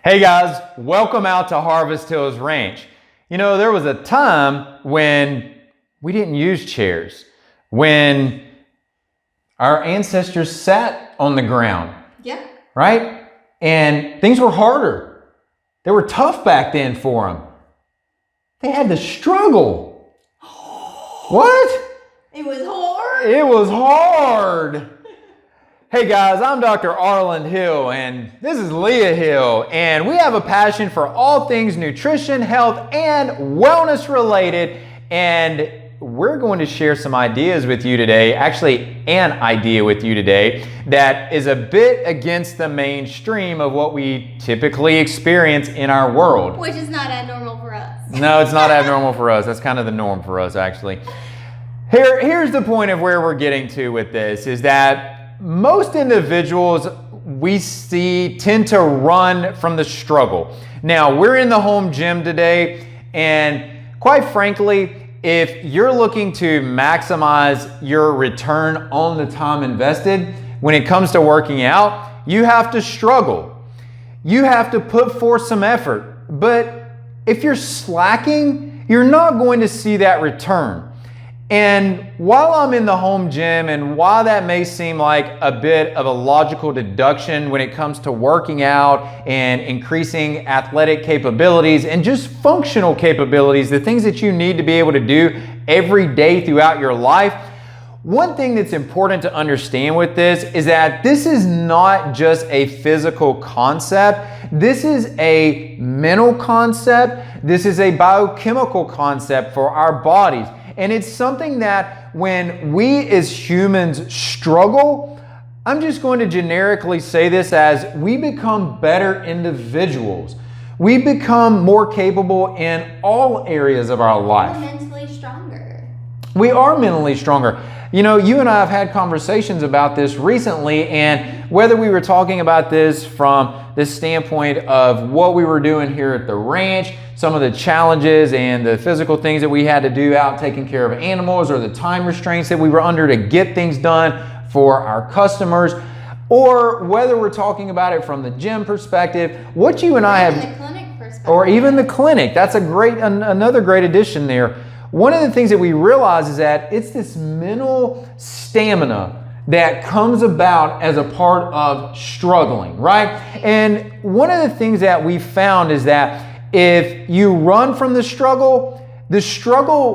Hey guys, welcome out to Harvest Hills Ranch. You know, there was a time when we didn't use chairs, when our ancestors sat on the ground. Yeah. Right? And things were harder. They were tough back then for them. They had to struggle. What? It was hard. It was hard. Hey guys, I'm Dr. Arland Hill and this is Leah Hill, and we have a passion for all things nutrition, health, and wellness related, and we're going to share some ideas with you today, actually an idea with you today that is a bit against the mainstream of what we typically experience in our world. Which is not abnormal for us. No, it's not abnormal for us. That's kind of the norm for us, actually. Here's the point of where we're getting to with this, is that most individuals we see tend to run from the struggle. Now, we're in the home gym today, and quite frankly, if you're looking to maximize your return on the time invested when it comes to working out, you have to struggle. You have to put forth some effort. But if you're slacking, you're not going to see that return. And while I'm in the home gym, and while that may seem like a bit of a logical deduction when it comes to working out and increasing athletic capabilities and just functional capabilities, the things that you need to be able to do every day throughout your life, one thing that's important to understand with this is that this is not just a physical concept. This is a mental concept. This is a biochemical concept for our bodies. And it's something that when we as humans struggle, I'm just going to generically say this as we become better individuals. We become more capable in all areas of our life. We're mentally stronger. We are mentally stronger. You know, you and I have had conversations about this recently, and whether we were talking about this from the standpoint of what we were doing here at the ranch, some of the challenges and the physical things that we had to do out taking care of animals, or the time restraints that we were under to get things done for our customers, or whether we're talking about it from the gym perspective, what you and I have, the clinic perspective, or even the clinic. That's another great addition there. One of the things that we realize is that it's this mental stamina that comes about as a part of struggling, right? And one of the things that we found is that if you run from the struggle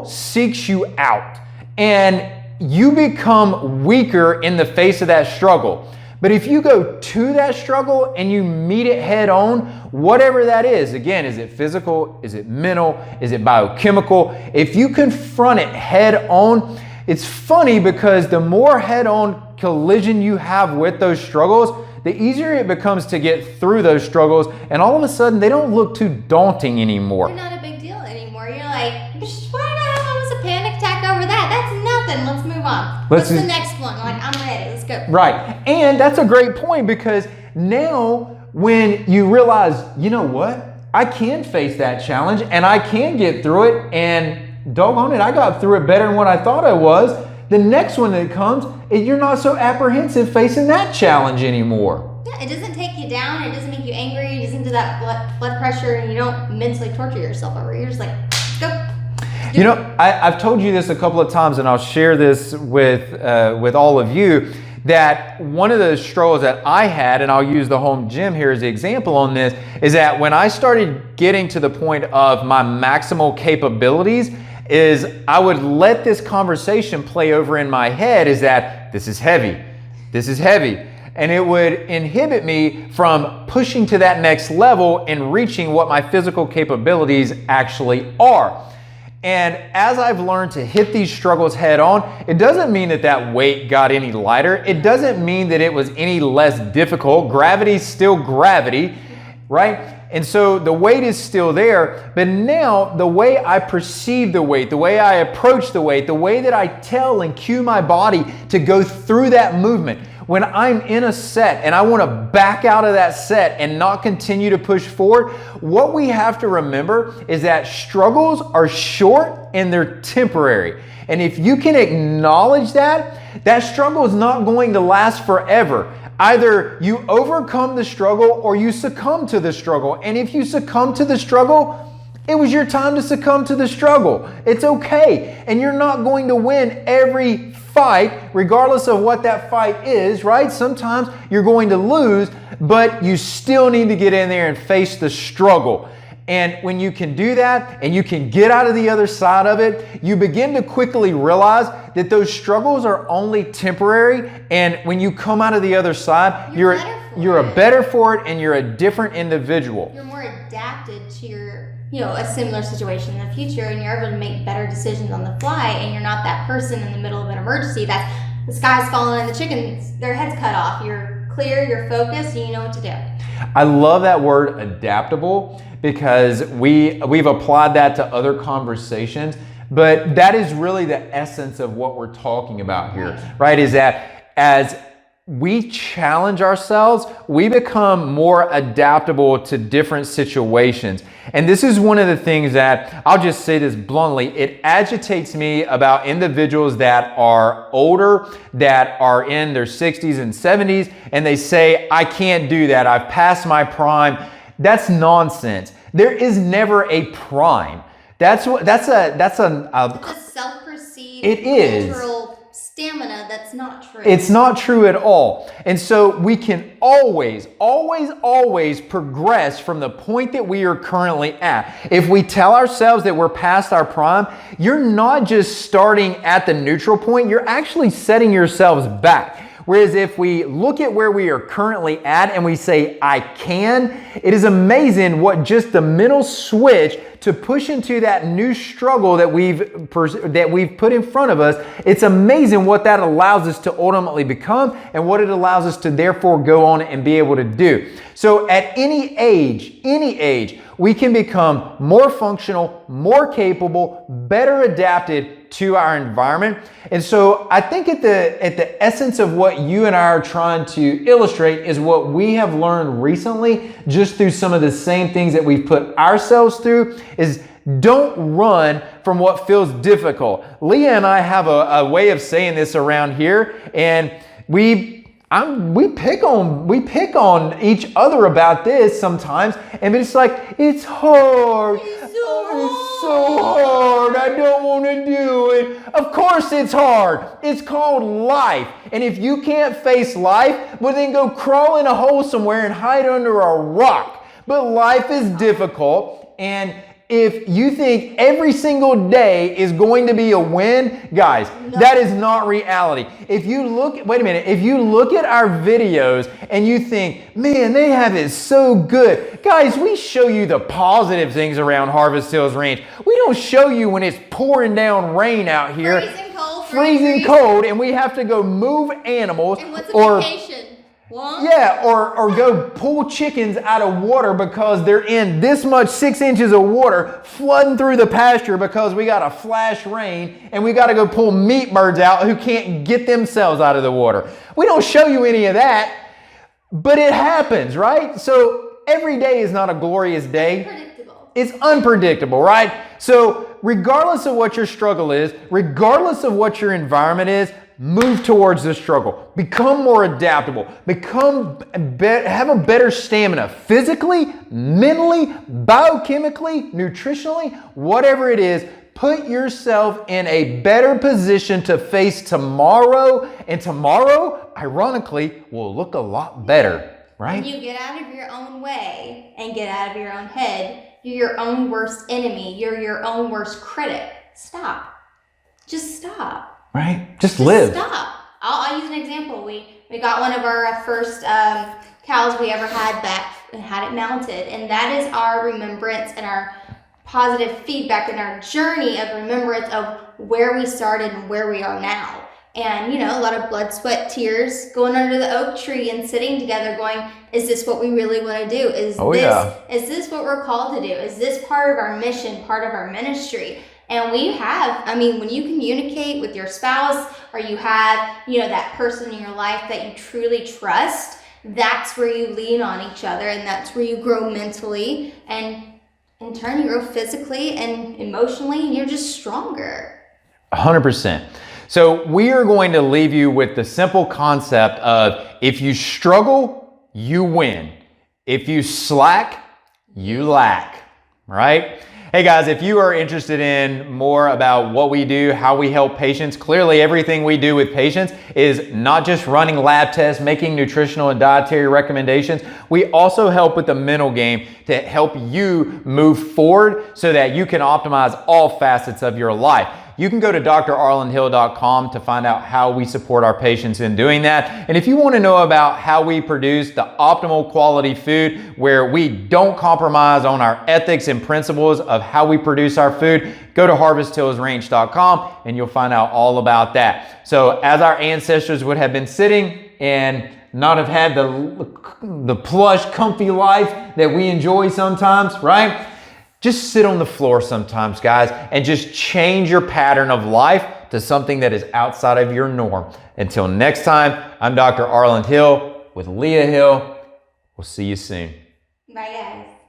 seeks you out, and you become weaker in the face of that struggle. But if you go to that struggle and you meet it head on, whatever that is, again, is it physical, is it mental, is it biochemical? If you confront it head on, it's funny because the more head on collision you have with those struggles, the easier it becomes to get through those struggles, and all of a sudden they don't look too daunting anymore. They're not a big deal anymore. You're like, why did I have almost a panic attack over that? That's nothing. Let's move on. What's the next one? Like, I'm ready. Let's go. Right. And that's a great point, because now when you realize, you know what? I can face that challenge and I can get through it, and doggone it, I got through it better than what I thought I was. The next one that comes, you're not so apprehensive facing that challenge anymore. Yeah, it doesn't take you down. It doesn't make you angry. It doesn't do that blood pressure, and you don't mentally torture yourself over it. You're just like, go. You know, I've told you this a couple of times, and I'll share this with all of you, that one of the struggles that I had, and I'll use the home gym here as the example on this, is that when I started getting to the point of my maximal capabilities, is I would let this conversation play over in my head, is that this is heavy, and it would inhibit me from pushing to that next level and reaching what my physical capabilities actually are. And as I've learned to hit these struggles head on, it doesn't mean that that weight got any lighter. It doesn't mean that it was any less difficult. Gravity's still gravity, right? And so the weight is still there, but now the way I perceive the weight, the way I approach the weight, the way that I tell and cue my body to go through that movement, when I'm in a set and I want to back out of that set and not continue to push forward, what we have to remember is that struggles are short and they're temporary. And if you can acknowledge that, that struggle is not going to last forever. Either you overcome the struggle or you succumb to the struggle. And if you succumb to the struggle, it was your time to succumb to the struggle. It's okay. And you're not going to win every fight, regardless of what that fight is, right? Sometimes you're going to lose, but you still need to get in there and face the struggle. And when you can do that and you can get out of the other side of it, you begin to quickly realize that those struggles are only temporary. And when you come out of the other side, you're better for it and you're a different individual. You're more adapted to your, a similar situation in the future, and you're able to make better decisions on the fly, and you're not that person in the middle of an emergency that the sky's falling and the chickens, their heads cut off. You're clear, you're focused, and you know what to do. I love that word adaptable, because we've applied that to other conversations, but that is really the essence of what we're talking about here, right? Is that as we challenge ourselves, we become more adaptable to different situations. And this is one of the things that, I'll just say this bluntly, it agitates me about individuals that are older, that are in their 60s and 70s, and they say, I can't do that, I've passed my prime. That's nonsense. There is never a prime. That's a self-perceived cultural stamina that's not true. It's not true at all. And so we can always progress from the point that we are currently at. If we tell ourselves that we're past our prime, you're not just starting at the neutral point, you're actually setting yourselves back. Whereas if we look at where we are currently at and we say, I can, it is amazing what just the mental switch to push into that new struggle that we've put in front of us. It's amazing what that allows us to ultimately become and what it allows us to therefore go on and be able to do. So at any age, we can become more functional, more capable, better adapted to our environment. And so I think at the essence of what you and I are trying to illustrate is what we have learned recently, just through some of the same things that we've put ourselves through, is don't run from what feels difficult. Leah and I have a way of saying this around here, and we pick on each other about this sometimes, and it's like, it's hard. It's so hard. I don't want to do it. Of course it's hard. It's called life. And if you can't face life, well then go crawl in a hole somewhere and hide under a rock. But life is difficult, and if you think every single day is going to be a win, guys, that is not reality. If you look at our videos and you think, man, they have it so good. Guys, we show you the positive things around Harvest Hills Ranch. We don't show you when it's pouring down rain out here. Freezing cold, and we have to go move animals. And what's a vacation? Yeah, or go pull chickens out of water because they're in this much 6 inches of water flooding through the pasture because we got a flash rain, and we got to go pull meat birds out who can't get themselves out of the water. We don't show you any of that, but it happens, right? So every day is not a glorious day. It's unpredictable, right? So regardless of what your struggle is, regardless of what your environment is, move towards the struggle. Become more adaptable. Have a better stamina physically, mentally, biochemically, nutritionally, whatever it is. Put yourself in a better position to face tomorrow, and tomorrow, ironically, will look a lot better, right? When you get out of your own way and get out of your own head, you're your own worst enemy. You're your own worst critic. Stop. Just stop. Right? Just live. Stop. I'll use an example. We got one of our first cows we ever had back and had it mounted. And that is our remembrance and our positive feedback and our journey of remembrance of where we started and where we are now. And, a lot of blood, sweat, tears, going under the oak tree and sitting together going, is this what we really want to do? Is this what we're called to do? Is this part of our mission, part of our ministry? And when you communicate with your spouse, or you have, that person in your life that you truly trust, that's where you lean on each other, and that's where you grow mentally, and in turn you grow physically and emotionally, and you're just stronger. 100%. So we are going to leave you with the simple concept of if you struggle, you win. If you slack, you lack, right? Hey guys, if you are interested in more about what we do, how we help patients, clearly everything we do with patients is not just running lab tests, making nutritional and dietary recommendations. We also help with the mental game to help you move forward so that you can optimize all facets of your life. You can go to drarlandhill.com to find out how we support our patients in doing that. And if you want to know about how we produce the optimal quality food where we don't compromise on our ethics and principles of how we produce our food, go to harvesthillsranch.com and you'll find out all about that. So as our ancestors would have been sitting and not have had the plush, comfy life that we enjoy sometimes, right? Just sit on the floor sometimes, guys, and just change your pattern of life to something that is outside of your norm. Until next time, I'm Dr. Arland Hill with Leah Hill. We'll see you soon. Bye, guys.